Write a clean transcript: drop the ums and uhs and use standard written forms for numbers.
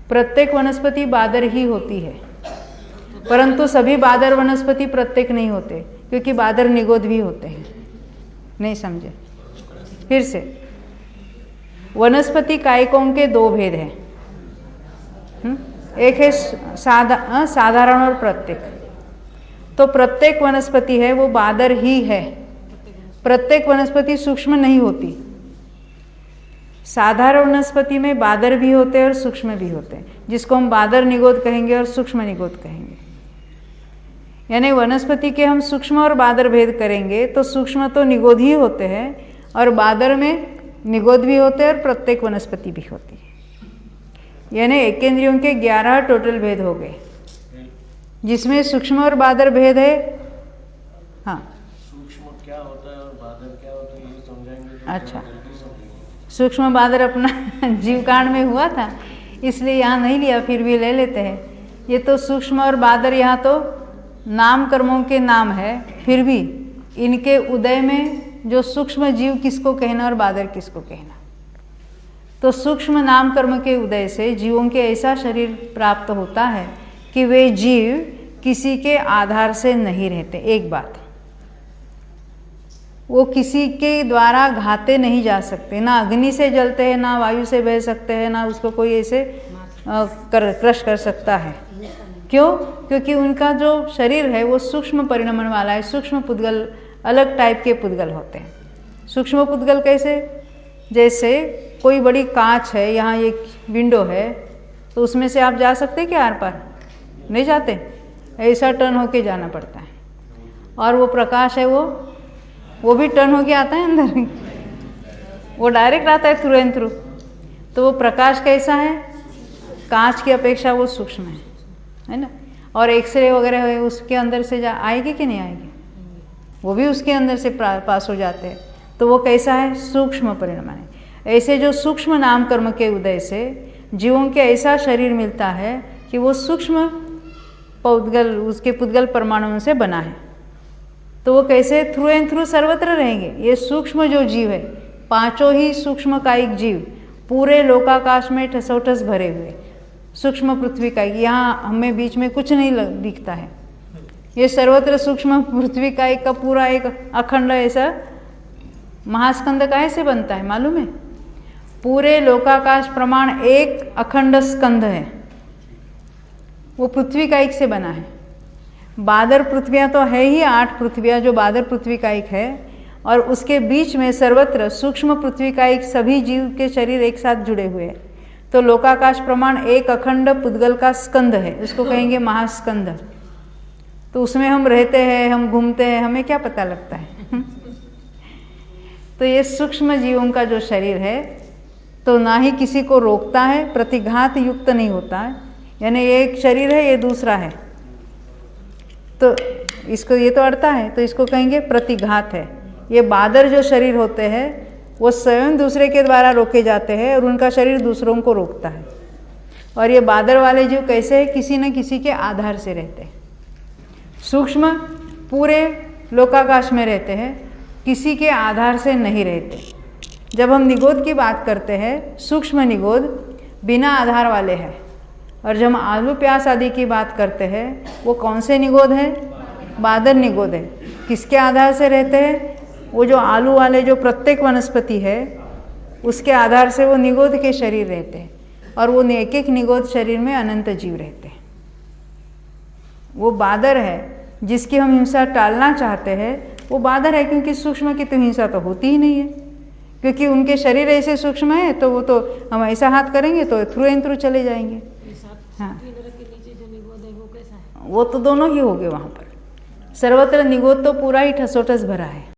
प्रत्येक वनस्पति बादर ही होती है, परंतु सभी बादर वनस्पति प्रत्येक नहीं होते, क्योंकि बादर निगोद भी होते हैं। नहीं समझे? फिर से, वनस्पति कायिकों के दो भेद हैं। एक है साधारण और प्रत्येक। तो प्रत्येक वनस्पति है वो बादर ही है, प्रत्येक वनस्पति सूक्ष्म नहीं होती। साधारण वनस्पति में बादर भी होते हैं और सूक्ष्म भी होते हैं, जिसको हम बादर निगोद कहेंगे और सूक्ष्म निगोद कहेंगे। यानी वनस्पति के हम सूक्ष्म और बादर भेद करेंगे तो सूक्ष्म तो निगोद ही होते हैं और बादर में निगोद भी होते हैं और प्रत्येक वनस्पति भी होती है। यानी एकेंद्रियों के 11 टोटल भेद हो गए, जिसमें सूक्ष्म और बादर भेद है। हाँ, सूक्ष्म क्या होता है और बादर क्या होता है ये समझाएंगे तो अच्छा, सूक्ष्म बादर अपना जीवकांड में हुआ था, इसलिए यहाँ नहीं लिया, फिर भी ले लेते हैं। ये तो सूक्ष्म और बादर यहाँ तो नाम कर्मों के नाम है, फिर भी इनके उदय में जो सूक्ष्म जीव किसको कहना और बादर किसको कहना। तो सूक्ष्म नाम कर्म के उदय से जीवों के ऐसा शरीर प्राप्त होता है कि वे जीव किसी के आधार से नहीं रहते। एक बात, वो किसी के द्वारा घाते नहीं जा सकते, ना अग्नि से जलते हैं, ना वायु से बह सकते हैं, ना उसको कोई ऐसे क्रश कर सकता है। क्यों? क्योंकि उनका जो शरीर है वो सूक्ष्म परिणमन वाला है। सूक्ष्म पुद्गल अलग टाइप के पुद्गल होते हैं। सूक्ष्म पुद्गल कैसे? जैसे कोई बड़ी कांच है, यहाँ एक विंडो है, तो उसमें से आप जा सकते क्या आर पार? नहीं जाते, ऐसा टर्न होके जाना पड़ता है। और वो प्रकाश है वो भी टर्न होके आता है अंदर, वो डायरेक्ट आता है थ्रू एंड थ्रू। तो वो प्रकाश कैसा है? कांच की अपेक्षा वो सूक्ष्म है ना। और एक्सरे वगैरह है उसके अंदर से आएगी कि नहीं आएगी? वो भी उसके अंदर से पास हो जाते हैं। तो वो कैसा है? सूक्ष्म परिणमन है। ऐसे जो सूक्ष्म नाम कर्म के उदय से जीवों के ऐसा शरीर मिलता है कि वो सूक्ष्म पुद्गल, उसके पुद्गल परमाणुओं से बना है। तो वो कैसे? थ्रू एंड थ्रू सर्वत्र रहेंगे। ये सूक्ष्म जो जीव है, पांचों ही सूक्ष्म कायिक जीव पूरे लोकाकाश में ठसोठस भरे हुए सूक्ष्म पृथ्वी कायिक। यहाँ हमें बीच में कुछ नहीं दिखता है। ये सर्वत्र सूक्ष्म पृथ्वी कायिक का पूरा एक अखंड ऐसा महास्कंद काहे से बनता है मालूम है? पूरे लोकाकाश प्रमाण एक अखंड स्कंध है, वो पृथ्वी कायिक से बना है। बादर पृथ्वियाँ तो है ही 8 पृथ्वियाँ जो बादर पृथ्वी कायिक है, और उसके बीच में सर्वत्र सूक्ष्म पृथ्वी कायिक सभी जीव के शरीर एक साथ जुड़े हुए हैं। तो लोकाकाश प्रमाण एक अखंड पुद्गल का स्कंद है, उसको कहेंगे महास्कंद। तो उसमें हम रहते हैं, हम घूमते हैं, हमें क्या पता लगता है? तो ये सूक्ष्म जीवों का जो शरीर है तो ना ही किसी को रोकता है, प्रतिघात युक्त नहीं होता है। यानी एक शरीर है, ये दूसरा है, तो इसको ये तो अड़ता है, तो इसको कहेंगे प्रतिघात है। ये बादर जो शरीर होते हैं वो स्वयं दूसरे के द्वारा रोके जाते हैं और उनका शरीर दूसरों को रोकता है। और ये बादर वाले जीव कैसे है? किसी न किसी के आधार से रहते हैं। सूक्ष्म पूरे लोकाकाश में रहते हैं, किसी के आधार से नहीं रहते। जब हम निगोद की बात करते हैं, सूक्ष्म निगोद बिना आधार वाले हैं। और जब हम आलू प्यास आदि की बात करते हैं, वो कौन से निगोद है? बादर निगोद है। किसके आधार से रहते हैं? वो जो आलू वाले जो प्रत्येक वनस्पति है उसके आधार से वो निगोद के शरीर रहते हैं। और वो एक एक निगोद शरीर में अनंत जीव रहते हैं। वो बादर है जिसकी हम हिंसा टालना चाहते हैं, वो बादर है, क्योंकि सूक्ष्म की तो हिंसा तो होती ही नहीं है, क्योंकि उनके शरीर ऐसे सूक्ष्म है। तो वो तो हम ऐसा हाथ करेंगे तो थ्रू एंड थ्रू चले जाएंगे। हाँ, वो तो दोनों ही हो गए वहाँ पर। सर्वत्र निगोद तो पूरा ही ठसोठस भरा है।